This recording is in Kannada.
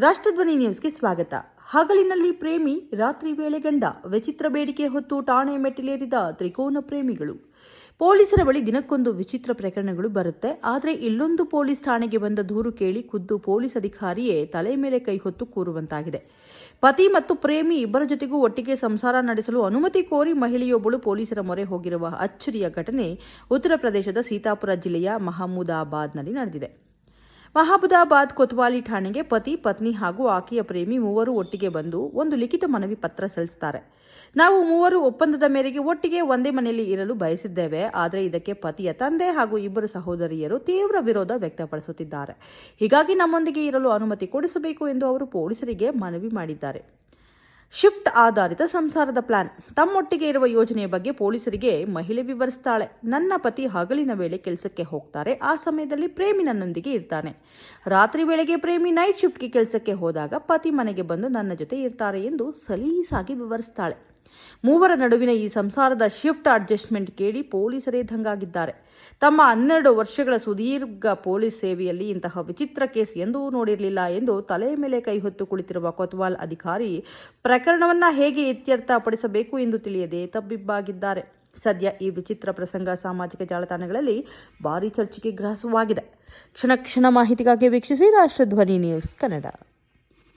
ರಾಷ್ಟ್ರಧ್ವನಿ ನ್ಯೂಸ್ಗೆ ಸ್ವಾಗತ. ಹಗಲಿನಲ್ಲಿ ಪ್ರೇಮಿ, ರಾತ್ರಿ ವೇಳೆ ಗಂಡ, ವಿಚಿತ್ರ ಬೇಡಿಕೆ ಹೊತ್ತು ಠಾಣೆ ಮೆಟ್ಟಿಲೇರಿದ ತ್ರಿಕೋನ ಪ್ರೇಮಿಗಳು. ಪೊಲೀಸರ ಬಳಿ ದಿನಕ್ಕೊಂದು ವಿಚಿತ್ರ ಪ್ರಕರಣಗಳು ಬರುತ್ತೆ. ಆದರೆ ಇಲ್ಲೊಂದು ಪೊಲೀಸ್ ಠಾಣೆಗೆ ಬಂದ ದೂರು ಕೇಳಿ ಖುದ್ದು ಪೊಲೀಸ್ ಅಧಿಕಾರಿಯೇ ತಲೆ ಮೇಲೆ ಕೈ ಹೊತ್ತು ಕೂರುವಂತಾಗಿದೆ. ಪತಿ ಮತ್ತು ಪ್ರೇಮಿ ಇಬ್ಬರ ಜೊತೆಗೂ ಒಟ್ಟಿಗೆ ಸಂಸಾರ ನಡೆಸಲು ಅನುಮತಿ ಕೋರಿ ಮಹಿಳೆಯೊಬ್ಬಳು ಪೊಲೀಸರ ಮೊರೆ ಹೋಗಿರುವ ಅಚ್ಚರಿಯ ಘಟನೆ ಉತ್ತರ ಪ್ರದೇಶದ ಸೀತಾಪುರ ಜಿಲ್ಲೆಯ ಮಹಮೂದಾಬಾದ್ನಲ್ಲಿ ನಡೆದಿದೆ. ಮಹಮೂದಾಬಾದ್ ಕೊತ್ವಾಲಿ ಠಾಣೆಗೆ ಪತಿ, ಪತ್ನಿ ಹಾಗೂ ಆಕೆಯ ಪ್ರೇಮಿ ಮೂವರು ಒಟ್ಟಿಗೆ ಬಂದು ಒಂದು ಲಿಖಿತ ಮನವಿ ಪತ್ರ ಸಲ್ಲಿಸುತ್ತಾರೆ. ನಾವು ಮೂವರು ಒಪ್ಪಂದದ ಮೇರೆಗೆ ಒಟ್ಟಿಗೆ ಒಂದೇ ಮನೆಯಲ್ಲಿ ಇರಲು ಬಯಸಿದ್ದೇವೆ. ಆದರೆ ಇದಕ್ಕೆ ಪತಿಯ ತಂದೆ ಹಾಗೂ ಇಬ್ಬರು ಸಹೋದರಿಯರು ತೀವ್ರ ವಿರೋಧ ವ್ಯಕ್ತಪಡಿಸುತ್ತಿದ್ದಾರೆ. ಹೀಗಾಗಿ ನಮ್ಮೊಂದಿಗೆ ಇರಲು ಅನುಮತಿ ಕೊಡಿಸಬೇಕು ಎಂದು ಅವರು ಪೊಲೀಸರಿಗೆ ಮನವಿ ಮಾಡಿದ್ದಾರೆ. ಶಿಫ್ಟ್ ಆಧಾರಿತ ಸಂಸಾರದ ಪ್ಲಾನ್. ತಮ್ಮೊಟ್ಟಿಗೆ ಇರುವ ಯೋಜನೆಯ ಬಗ್ಗೆ ಪೊಲೀಸರಿಗೆ ಮಹಿಳೆ ವಿವರಿಸುತ್ತಾಳೆ. ನನ್ನ ಪತಿ ಹಗಲಿನ ವೇಳೆ ಕೆಲಸಕ್ಕೆ ಹೋಗ್ತಾರೆ. ಆ ಸಮಯದಲ್ಲಿ ಪ್ರೇಮಿ ನನ್ನೊಂದಿಗೆ ಇರ್ತಾನೆ. ರಾತ್ರಿ ವೇಳೆಗೆ ಪ್ರೇಮಿ ನೈಟ್ ಶಿಫ್ಟ್ಗೆ ಕೆಲಸಕ್ಕೆ ಹೋದಾಗ ಪತಿ ಮನೆಗೆ ಬಂದು ನನ್ನ ಜೊತೆ ಇರ್ತಾರೆ ಎಂದು ಸಲೀಸಾಗಿ ವಿವರಿಸುತ್ತಾಳೆ. ಮೂವರ ನಡುವಿನ ಈ ಸಂಸಾರದ ಶಿಫ್ಟ್ ಅಡ್ಜಸ್ಟ್ಮೆಂಟ್ ಕೇಳಿ ಪೊಲೀಸರೇ ದಂಗಾಗಿದ್ದಾರೆ. ತಮ್ಮ 12 ವರ್ಷಗಳ ಸುದೀರ್ಘ ಪೊಲೀಸ್ ಸೇವೆಯಲ್ಲಿ ಇಂತಹ ವಿಚಿತ್ರ ಕೇಸ್ ಎಂದೂ ನೋಡಿರಲಿಲ್ಲ ಎಂದು ತಲೆ ಮೇಲೆ ಕೈ ಹೊತ್ತು ಕುಳಿತಿರುವ ಕೊತ್ವಾಲ್ ಅಧಿಕಾರಿ ಪ್ರಕರಣವನ್ನ ಹೇಗೆ ಇತ್ಯರ್ಥಪಡಿಸಬೇಕು ಎಂದು ತಿಳಿಯದೆ ತಬ್ಬಿಬ್ಬಾಗಿದ್ದಾರೆ. ಸದ್ಯ ಈ ವಿಚಿತ್ರ ಪ್ರಸಂಗ ಸಾಮಾಜಿಕ ಜಾಲತಾಣಗಳಲ್ಲಿ ಭಾರೀ ಚರ್ಚೆಗೆ ಗ್ರಾಸವಾಗಿದೆ. ಕ್ಷಣ ಕ್ಷಣ ಮಾಹಿತಿಗಾಗಿ ವೀಕ್ಷಿಸಿ ರಾಷ್ಟ್ರಧ್ವನಿ ನ್ಯೂಸ್ ಕನ್ನಡ.